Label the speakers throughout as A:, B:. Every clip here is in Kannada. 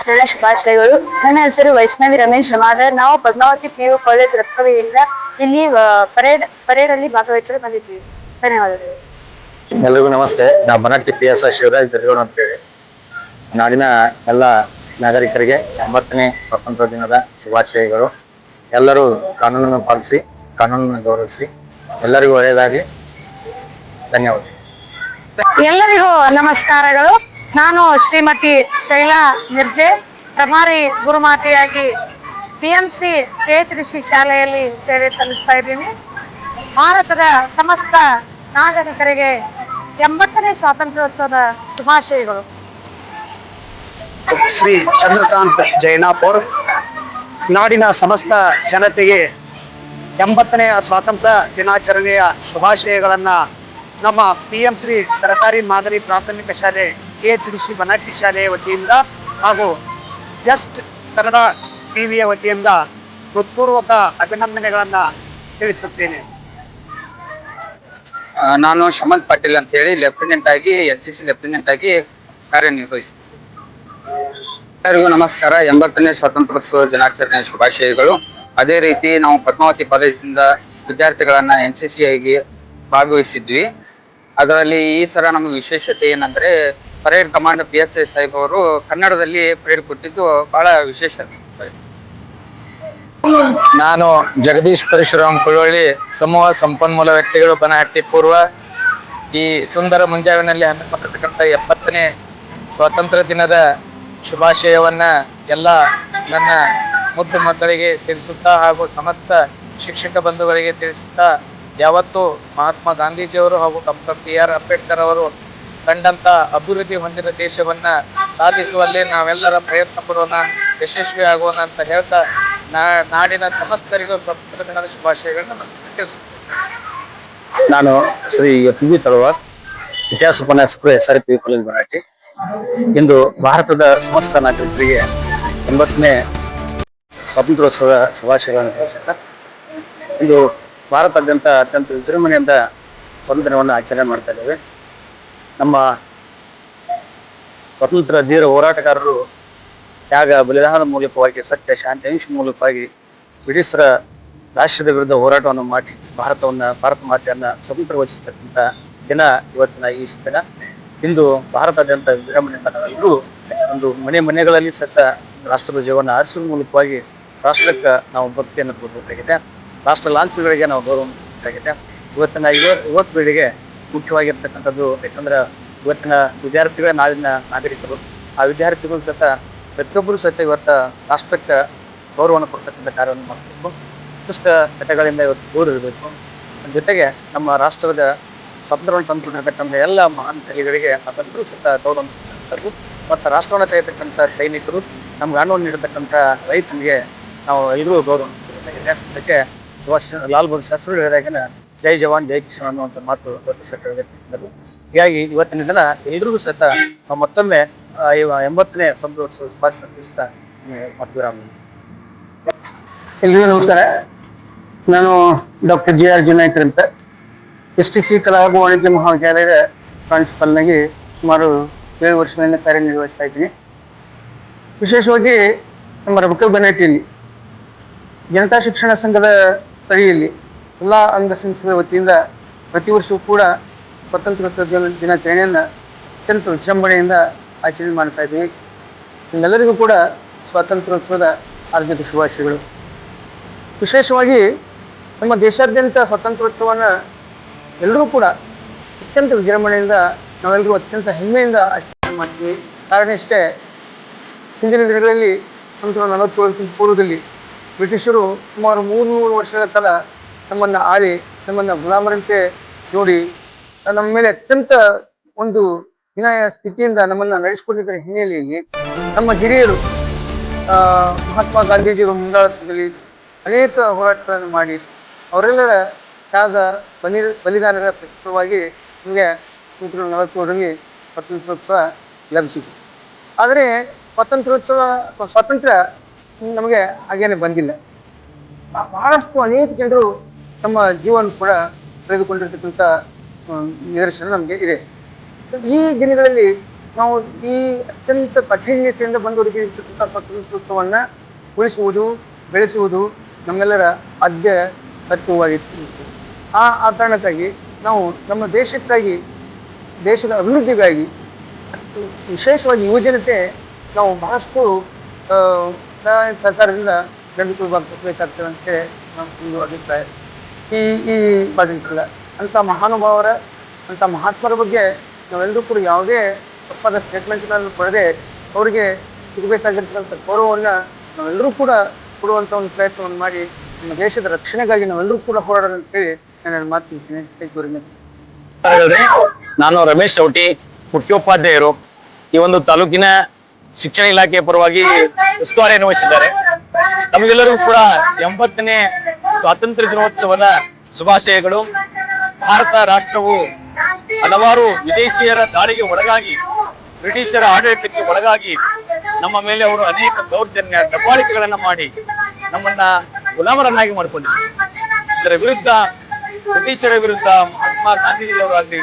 A: ಶುಭಾಶಯಗಳು. ನನ್ನ ಹೆಸರು ವೈಷ್ಣವಿ ರಮೇಶ್ ಜಮಾದಾರ್. ನಾವು ಪದ್ಮಾವತಿ PU ಕಾಲೇಜ್ ರಕ್ತವಿಯಿಂದ ಇಲ್ಲಿ ಪರೇಡ್ ಅಲ್ಲಿ ಭಾಗವಹಿಸಲು ಬಂದಿದ್ದೀವಿ. ಧನ್ಯವಾದಗಳು.
B: ಎಲ್ರಿಗೂ ನಮಸ್ತೆ. ನಾವು ಬನಟ್ಟಿ PSI ಶಿವರಾಜ್ ಜರಗೋಣ ಅಂತೇಳಿ. ನಾಡಿನ ಎಲ್ಲ ನಾಗರಿಕರಿಗೆ 80ನೇ ಸ್ವಾತಂತ್ರ್ಯ ದಿನದ ಶುಭಾಶಯಗಳು. ಎಲ್ಲರೂ ಕಾನೂನನ್ನು ಪಾಲಿಸಿ, ಕಾನೂನನ್ನು ಗೌರವಿಸಿ. ಎಲ್ಲರಿಗೂ ಒಳ್ಳೆಯದಾಗಲಿ. ಧನ್ಯವಾದ.
C: ಎಲ್ಲರಿಗೂ ನಮಸ್ಕಾರಗಳು. ನಾನು ಶ್ರೀಮತಿ ಶೈಲಾ ನಿರ್ಜೆ, ಪ್ರಭಾರಿ ಗುರುಮಾತೆಯಾಗಿ PMC PHDC ಶಾಲೆಯಲ್ಲಿ ಸೇವೆ ಸಲ್ಲಿಸ್ತಾ ಇದ್ದೀನಿ. ಭಾರತದ ಸಮಸ್ತ ನಾಗರಿಕರಿಗೆ 80ನೇ ಸ್ವಾತಂತ್ರ್ಯೋತ್ಸವದ ಶುಭಾಶಯಗಳು.
D: ಶ್ರೀ ಚಂದ್ರಕಾಂತ್ ಜೈನಾಪುರ್. ನಾಡಿನ ಸಮಸ್ತ ಜನತೆಗೆ 80ನೇ ಸ್ವಾತಂತ್ರ್ಯ ದಿನಾಚರಣೆಯ ಶುಭಾಶಯಗಳನ್ನ ನಮ್ಮ PMC ಸರ್ಕಾರಿ ಮಾದರಿ ಪ್ರಾಥಮಿಕ ಶಾಲೆ PHDC ಬನಟ್ಟಿ ಶಾಲೆಯ ವತಿಯಿಂದ ಹಾಗೂ ಜಸ್ಟ್ ಕನ್ನಡ ಟಿವಿಯ ವತಿಯಿಂದ ಹೃತ್ಪೂರ್ವಕ ಅಭಿನಂದನೆಗಳನ್ನ ತಿಳಿಸುತ್ತೇನೆ.
E: ನಾನು ಶಮಂತ್ ಪಾಟೀಲ್ ಅಂತ ಹೇಳಿ ಲೆಫ್ಟಿನೆಂಟ್ ಆಗಿ NCC ಲೆಫ್ಟಿನೆಂಟ್ ಆಗಿ ಕಾರ್ಯನಿರ್ವಹಿಸ್ತೀನಿ. ಎಲ್ಲರಿಗೂ ನಮಸ್ಕಾರ. 80ನೇ ಸ್ವಾತಂತ್ರ್ಯೋತ್ಸವ ದಿನಾಚರಣೆಯ ಶುಭಾಶಯಗಳು. ಅದೇ ರೀತಿ ನಾವು ಪದ್ಮಾವತಿ ಕಾಲೇಜಿಂದ ವಿದ್ಯಾರ್ಥಿಗಳನ್ನ NCC ಆಗಿ ಭಾಗವಹಿಸಿದ್ವಿ. ಅದರಲ್ಲಿ ಈ ಸಲ ನಮಗೆ ವಿಶೇಷತೆ ಏನಂದ್ರೆ ಪರೇಡ್ ಕಮಾಂಡರ್ PSI ಸಾಹೇಬ್ ಅವರು ಕನ್ನಡದಲ್ಲಿ ಪರೇಡ್ ಕೊಟ್ಟಿದ್ದು ಬಹಳ ವಿಶೇಷ.
B: ನಾನು ಜಗದೀಶ್ ಪರಶುರಾಮ್ ಕುಳವಳ್ಳಿ, ಸಮೂಹ ಸಂಪನ್ಮೂಲ ವ್ಯಕ್ತಿಗಳು, ಬನಹಟ್ಟಿ ಪೂರ್ವ. ಈ ಸುಂದರ ಮುಂಜಾವಿನಲ್ಲಿ ಹಮ್ಮಿಕೊಂಡಿರ್ತಕ್ಕಂಥ 70ನೇ ಸ್ವಾತಂತ್ರ್ಯ ದಿನದ ಶುಭಾಶಯವನ್ನ ಎಲ್ಲ ನನ್ನ ಮುದ್ದು ಮಕ್ಕಳಿಗೆ ತಿಳಿಸುತ್ತಾ ಹಾಗೂ ಸಮಸ್ತ ಶಿಕ್ಷಕ ಬಂಧುಗಳಿಗೆ ತಿಳಿಸುತ್ತಾ, ಯಾವತ್ತು ಮಹಾತ್ಮ ಗಾಂಧೀಜಿಯವರು ಹಾಗೂ ಡಾಕ್ಟರ್ BR ಅಂಬೇಡ್ಕರ್ ಅವರು ಕಂಡಂತ ಅಭಿವೃದ್ಧಿ ಹೊಂದಿದ ದೇಶವನ್ನ ಸಾಧಿಸುವಲ್ಲಿ ನಾವೆಲ್ಲರ ಪ್ರಯತ್ನ ಪಡೋಣ, ಯಶಸ್ವಿ ಆಗೋಣ ಅಂತ ಹೇಳ್ತಾ ನಾಡಿನ ಸಮಸ್ತರಿಗೂ ಸ್ವಾತಂತ್ರ್ಯ ದಿನದ ಶುಭಾಶಯಗಳನ್ನ ತಿಳಿಸುತ್ತೇನೆ.
F: ನಾನು ಶ್ರೀ PB ತಳವಾರ್, ಇತಿಹಾಸ ಉಪನ್ಯಾಸಕರು SRPU ಕಾಲೇಜ್ ಬನಹಟ್ಟಿ. ಇಂದು ಭಾರತದ ಸಮಸ್ತ ನಾಗರಿಕರಿಗೆ 80ನೇ ಸ್ವಾತಂತ್ರ್ಯೋತ್ಸವದ ಶುಭಾಶಯಗಳನ್ನು ತಿಳಿಸುತ್ತಾ, ಇಂದು ಭಾರತಾದ್ಯಂತ ಅತ್ಯಂತ ವಿಜೃಂಭಣೆಯಿಂದ ಸ್ವಾತಂತ್ರ್ಯ ದಿನವನ್ನು ಆಚರಣೆ ಮಾಡ್ತಾ ಇದ್ದೇವೆ. ನಮ್ಮ ಸ್ವತಂತ್ರ ಧೀರ ಹೋರಾಟಗಾರರು ತ್ಯಾಗ ಬಲಿದಾನದ ಮೂಲಕವಾಗಿ, ಸತ್ಯ ಶಾಂತಿ ಅಹಿಂಸೆ ಮೂಲಕವಾಗಿ ಬ್ರಿಟಿಷರ ರಾಷ್ಟ್ರದ ವಿರುದ್ಧ ಹೋರಾಟವನ್ನು ಮಾಡಿ ಭಾರತ ಮಾತೆಯನ್ನ ಸ್ವತಂತ್ರಗೊಳಿಸಿರ್ತಕ್ಕಂಥ ದಿನ ಇವತ್ತಿನ ಈ ದಿನ. ಇಂದು ಭಾರತಾದ್ಯಂತ ವಿಜೃಂಭಣೆಯಿಂದ ನಾವೆಲ್ಲರೂ ಒಂದು ಮನೆಗಳಲ್ಲಿ ಸತ್ತ ರಾಷ್ಟ್ರದ ಜೀವನ ಆರಿಸುವ ಮೂಲಕವಾಗಿ ರಾಷ್ಟ್ರಕ್ಕೆ ನಾವು ಭಕ್ತಿಯನ್ನು ತೋರಬೇಕಾಗಿದೆ. ರಾಷ್ಟ್ರ ಲಾಂಛನಗಳಿಗೆ ನಾವು ಗೌರವ ಬೇಕಾಗಿದೆ. ಇವತ್ತಿನ ಯುವ ಪೀಳಿಗೆ ಮುಖ್ಯವಾಗಿರ್ತಕ್ಕಂಥದ್ದು. ಯಾಕಂದ್ರೆ ಇವತ್ತಿನ ವಿದ್ಯಾರ್ಥಿಗಳ ನಾಳಿನ ನಾಗರಿಕರು. ಆ ವಿದ್ಯಾರ್ಥಿಗಳು ಸತ ಪ್ರತಿಯೊಬ್ಬರು ಸಹಿತ ಇವತ್ತು ರಾಷ್ಟ್ರಕ್ಕೆ ಗೌರವವನ್ನು ಕೊಡ್ತಕ್ಕಂಥ ಕಾರ್ಯವನ್ನು ಮಾಡಬೇಕು. ದುಷ್ಟ ಚಟಗಳಿಂದ ಇವತ್ತು ದೂರ ಇರಬೇಕು. ಜೊತೆಗೆ ನಮ್ಮ ರಾಷ್ಟ್ರದ ಸ್ವಾತಂತ್ರ್ಯವನ್ನು ತಂದುಕೊಂಡಿರ್ತಕ್ಕಂಥ ಎಲ್ಲ ಮಹಾನ್ ಕಲಿಗಳಿಗೆ ನಾವೆಲ್ಲರೂ ಸಹಿತ ಗೌರವ ಕೊಡ್ತಕ್ಕಂಥದ್ದು. ಮತ್ತು ರಾಷ್ಟ್ರವನ್ನು ತೆಗೆತಕ್ಕಂಥ ಸೈನಿಕರು, ನಮ್ಗೆ ಹಣವನ್ನು ನೀಡತಕ್ಕಂಥ ರೈತನಿಗೆ ನಾವು ಎಲ್ಲರೂ ಗೌರವ ಕೊಡಬೇಕಾಗಿದೆ. ಅದಕ್ಕೆ ಲಾಲ್ ಬಹದ್ದೂರ್ ಶಾಸ್ತ್ರಿಗಳು ಹೇಳಿದಾಗಿನ ಜೈ ಜವಾನ್ ಜೈ ಕಿಸಾನ್ ಅನ್ನುವಂಥ ಮಾತು ಹೇಳಿದರು. ಹೀಗಾಗಿ ಇವತ್ತಿನ ದಿನ ಎಲ್ರಿಗೂ ಸಹಿತ ನಾವು ಮತ್ತೊಮ್ಮೆ 80ನೇ ಸ್ವಾತಂತ್ರ್ಯೋತ್ಸವ ಶುಭಾಶಯ ತಿಳಿಸ್ತಾ ವಿರಾಮ.
G: ಎಲ್ರಿಗೂ ನಮಸ್ಕಾರ. ನಾನು ಡಾಕ್ಟರ್ JR ಜುನಾಯ್ಕರ್ ಅಂತ STC ಕಲಾ ಹಾಗೂ ವಾಣಿಜ್ಯ ಮಹಾವಿದ್ಯಾಲಯದ ಪ್ರಾಂಶುಪಾಲನಾಗಿ ಸುಮಾರು 7 ವರ್ಷಗಳಿಂದ ಕಾರ್ಯನಿರ್ವಹಿಸ್ತಾ ಇದ್ದೀನಿ. ವಿಶೇಷವಾಗಿ ನಮ್ಮ ರಬಕಲ್ ಬನಹಟ್ಟಿಯಲ್ಲಿ ಜನತಾ ಶಿಕ್ಷಣ ಸಂಘದ ಅಡಿಯಲ್ಲಿ ಎಲ್ಲ ಅಂಗಸಂಸ್ಥೆಗಳ ವತಿಯಿಂದ ಪ್ರತಿ ವರ್ಷವೂ ಕೂಡ ಸ್ವಾತಂತ್ರ್ಯೋತ್ಸವ ದಿನಾಚರಣೆಯನ್ನು ಅತ್ಯಂತ ವಿಜೃಂಭಣೆಯಿಂದ ಆಚರಣೆ ಮಾಡ್ತಾ ಇದ್ದೀವಿ. ನಿಮ್ಮೆಲ್ಲರಿಗೂ ಕೂಡ ಸ್ವಾತಂತ್ರ್ಯೋತ್ಸವದ ಹಾರ್ದಿಕ ಶುಭಾಶಯಗಳು. ವಿಶೇಷವಾಗಿ ನಮ್ಮ ದೇಶಾದ್ಯಂತ ಸ್ವಾತಂತ್ರ್ಯೋತ್ಸವವನ್ನು ಎಲ್ಲರೂ ಕೂಡ ಅತ್ಯಂತ ವಿಜೃಂಭಣೆಯಿಂದ ನಾವೆಲ್ಲರೂ ಅತ್ಯಂತ ಹೆಮ್ಮೆಯಿಂದ ಆಚರಣೆ ಮಾಡ್ತೀವಿ. ಕಾರಣ ಇಷ್ಟೇ, ಹಿಂದಿನ ದಿನಗಳಲ್ಲಿ 1947 ಪೂರ್ವದಲ್ಲಿ ಬ್ರಿಟಿಷರು ಸುಮಾರು 300 ವರ್ಷಗಳ ಕಾಲ ನಮ್ಮನ್ನು ಆಳಿ, ನಮ್ಮನ್ನು ಗುಲಾಮರಂತೆ ನೋಡಿ, ನಮ್ಮ ಮೇಲೆ ಅತ್ಯಂತ ಒಂದು ಹೀನಾಯ ಸ್ಥಿತಿಯಿಂದ ನಮ್ಮನ್ನು ನಡೆಸಿಕೊಂಡಿದ್ದರ ಹಿನ್ನೆಲೆಯಲ್ಲಿ ನಮ್ಮ ಹಿರಿಯರು ಮಹಾತ್ಮ ಗಾಂಧೀಜಿಯವರ ಮುಂದಾಳತ್ವದಲ್ಲಿ ಅನೇಕ ಹೋರಾಟಗಳನ್ನು ಮಾಡಿ ಅವರೆಲ್ಲರ ತ್ಯಾಗ ಬಲಿದಾನದ ಪ್ರತಿಫಲವಾಗಿ ನಮಗೆ 1947ರಲ್ಲಿ ಸ್ವಾತಂತ್ರ್ಯೋತ್ಸವ ಲಭಿಸಿತು. ಆದರೆ ಸ್ವಾತಂತ್ರ್ಯ ನಮಗೆ ಹಾಗೇನೆ ಬಂದಿಲ್ಲ. ಬಹಳಷ್ಟು ಅನೇಕ ಜನರು ತಮ್ಮ ಜೀವನ ಕೂಡ ಕಳೆದುಕೊಂಡಿರ್ತಕ್ಕಂಥ ನಿದರ್ಶನ ನಮಗೆ ಇದೆ. ಈ ದಿನಗಳಲ್ಲಿ ನಾವು ಈ ಅತ್ಯಂತ ಕಠಿಣತೆಯಿಂದ ಬಂದವರಿಗೆ ಇರ್ತಕ್ಕಂಥ ಸ್ವಾತಂತ್ರ್ಯೋತ್ಸವವನ್ನು ಉಳಿಸುವುದು ಬೆಳೆಸುವುದು ನಮ್ಮೆಲ್ಲರ ಆದ್ಯ ತತ್ವವಾಗಿತ್ತು. ಆ ಕಾರಣಕ್ಕಾಗಿ ನಾವು ನಮ್ಮ ದೇಶಕ್ಕಾಗಿ, ದೇಶದ ಅಭಿವೃದ್ಧಿಗಾಗಿ, ವಿಶೇಷವಾಗಿ ಯುವಜನತೆ ನಾವು ಬಹಳಷ್ಟು ಸರ್ಕಾರದಿಂದ ನಡೆದುಕೊಳ್ಬೇಕಾಗ್ತದೆ ಅಂತೇಳಿ ನಮ್ಮ ಒಂದು ಅಭಿಪ್ರಾಯ. ಈ ಬಾಧಿಸಿಲ್ಲ ಅಂಥ ಮಹಾನುಭಾವರ, ಅಂಥ ಮಹಾತ್ಮರ ಬಗ್ಗೆ ನಾವೆಲ್ಲರೂ ಕೂಡ ಯಾವುದೇ ತಪ್ಪಾದ ಸ್ಟೇಟ್ಮೆಂಟ್ಗಳನ್ನು ಪಡೆದೇ ಅವರಿಗೆ ಸಿಗಬೇಕಾಗಿರ್ತಕ್ಕಂಥ ಗೌರವವನ್ನು ನಾವೆಲ್ಲರೂ ಕೂಡ ಕೊಡುವಂಥ ಒಂದು ಪ್ರಯತ್ನವನ್ನು ಮಾಡಿ ನಮ್ಮ ದೇಶದ ರಕ್ಷಣೆಗಾಗಿ ನಾವೆಲ್ಲರೂ ಕೂಡ ಹೋರಾಡೋಣ ಅಂತೇಳಿ ನಾನು ಮಾತು.
F: ನಾನು ರಮೇಶ್ ಚೌಟಿ, ಮುಖ್ಯೋಪಾಧ್ಯಾಯರು ಈ ಒಂದು ತಾಲೂಕಿನ ಶಿಕ್ಷಣ ಇಲಾಖೆಯ ಪರವಾಗಿ ಉಸ್ತುವಾರಿಯನ್ನು ವಹಿಸಿದ್ದಾರೆ. ನಮಗೆಲ್ಲರಿಗೂ ಕೂಡ 80ನೇ ಸ್ವಾತಂತ್ರ್ಯ ದಿನೋತ್ಸವದ ಶುಭಾಶಯಗಳು. ಭಾರತ ರಾಷ್ಟ್ರವು ಹಲವಾರು ವಿದೇಶಿಯರ ದಾಳಿಗೆ ಒಳಗಾಗಿ, ಬ್ರಿಟಿಷರ ಆಡಳಿತಕ್ಕೆ ಒಳಗಾಗಿ ನಮ್ಮ ಮೇಲೆ ಅವರು ಅನೇಕ ದೌರ್ಜನ್ಯ ದಬ್ಬಾಳಿಕೆಗಳನ್ನ ಮಾಡಿ ನಮ್ಮನ್ನ ಗುಲಾಮರನ್ನಾಗಿ ಮಾಡಿಕೊಂಡಿದ್ದಾರೆ. ಇದರ ವಿರುದ್ಧ, ಬ್ರಿಟಿಷರ ವಿರುದ್ಧ ಮಹಾತ್ಮ ಗಾಂಧೀಜಿಯವರಾಗ್ಲಿ,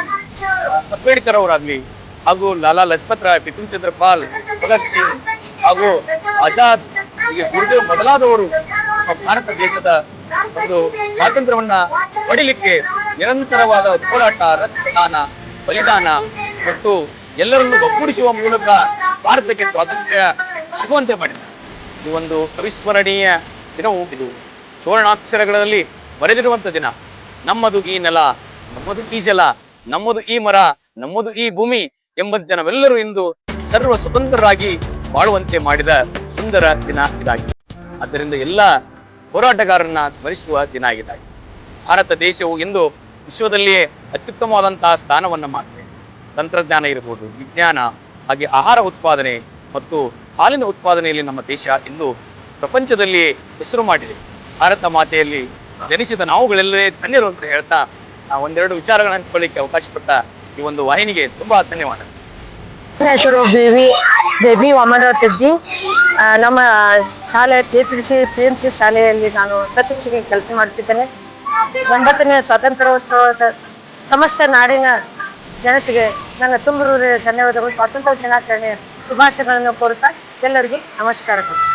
F: ಅಂಬೇಡ್ಕರ್ ಅವರಾಗ್ಲಿ, ಹಾಗೂ ಲಾಲಾ ಲಜಪತ್ ರಾಯ್, ಬಿಪಿನ್ ಚಂದ್ರ ಪಾಲ್, ಭಗತ್ ಸಿಂಗ್ ಹಾಗೂ ಆಜಾದ್, ಹೀಗೆ ಗುರುದೇವ್ ಮೊದಲಾದವರು ನಮ್ಮ ಭಾರತ ದೇಶದ ಒಂದು ಸ್ವಾತಂತ್ರ್ಯವನ್ನ ಪಡಿಲಿಕ್ಕೆ ನಿರಂತರವಾದ ಹೋರಾಟ, ರಕ್ತದಾನ, ಬಲಿದಾನ ಮತ್ತು ಎಲ್ಲರನ್ನು ಒಗ್ಗೂಡಿಸುವ ಮೂಲಕ ಭಾರತಕ್ಕೆ ಸ್ವಾತಂತ್ರ್ಯ ಸಿಗುವಂತೆ ಮಾಡಿದ್ದಾರೆ. ಇದು ಒಂದು ಅವಿಸ್ಮರಣೀಯ ದಿನವೂ ಇದು. ಸುವರ್ಣಾಕ್ಷರಗಳಲ್ಲಿ ಬರೆದಿರುವಂತ ದಿನ. ನಮ್ಮದು ಈ ನೆಲ, ನಮ್ಮದು ಈ ಜಲ, ನಮ್ಮದು ಈ ಮರ, ನಮ್ಮದು ಈ ಭೂಮಿ ಎಂಬಂತೆ ನಾವೆಲ್ಲರೂ ಇಂದು ಸರ್ವ ಸ್ವತಂತ್ರರಾಗಿ ಬಾಳುವಂತೆ ಮಾಡಿದ ಸುಂದರ ದಿನ ಇದಾಗಿದೆ. ಆದ್ದರಿಂದ ಎಲ್ಲ ಹೋರಾಟಗಾರರನ್ನ ಸ್ಮರಿಸುವ ದಿನ ಇದಾಗಿದೆ. ಭಾರತ ದೇಶವು ಇಂದು ವಿಶ್ವದಲ್ಲಿಯೇ ಅತ್ಯುತ್ತಮವಾದಂತಹ ಸ್ಥಾನವನ್ನ ಮಾಡಿದೆ. ತಂತ್ರಜ್ಞಾನ ಇರಬಹುದು, ವಿಜ್ಞಾನ, ಹಾಗೆ ಆಹಾರ ಉತ್ಪಾದನೆ ಮತ್ತು ಹಾಲಿನ ಉತ್ಪಾದನೆಯಲ್ಲಿ ನಮ್ಮ ದೇಶ ಇಂದು ಪ್ರಪಂಚದಲ್ಲಿ ಹೆಸರು ಮಾಡಿದೆ. ಭಾರತ ಮಾತೆಯಲ್ಲಿ ಜನಿಸಿದ ನಾವುಗಳೆಲ್ಲವೇ ಧನ್ಯರು ಅಂತ ಹೇಳ್ತಾ ಒಂದೆರಡು ವಿಚಾರಗಳನ್ನು ಹಂಚಿಕೊಳ್ಳಿಕ್ಕೆ ಅವಕಾಶ ಕೊಟ್ಟ ಈ ಒಂದು ವಾಹಿನಿಗೆ ತುಂಬಾ ಧನ್ಯವಾದ.
C: ನನ್ನ ಹೆಸರು ಬೇಬಿ ವಾಮನರಾವ್ ತೆಜ್ಜಿ. ನಮ್ಮ ಶಾಲೆ PMC ಶಾಲೆಯಲ್ಲಿ ನಾನು ಶಿಕ್ಷಕಿ ಕೆಲಸ ಮಾಡುತ್ತಿದ್ದೇನೆ. 80ನೇ ಸ್ವಾತಂತ್ರ್ಯೋತ್ಸವದ ಸಮಸ್ತ ನಾಡಿನ ಜನತೆಗೆ ನನ್ನ ತುಂಬ ಧನ್ಯವಾದಗಳು. ಸ್ವಾತಂತ್ರ್ಯ ದಿನಾಚರಣೆಯ ಶುಭಾಶಯಗಳನ್ನು ಕೋರುತ್ತಾ ಎಲ್ಲರಿಗೂ ನಮಸ್ಕಾರಗಳು.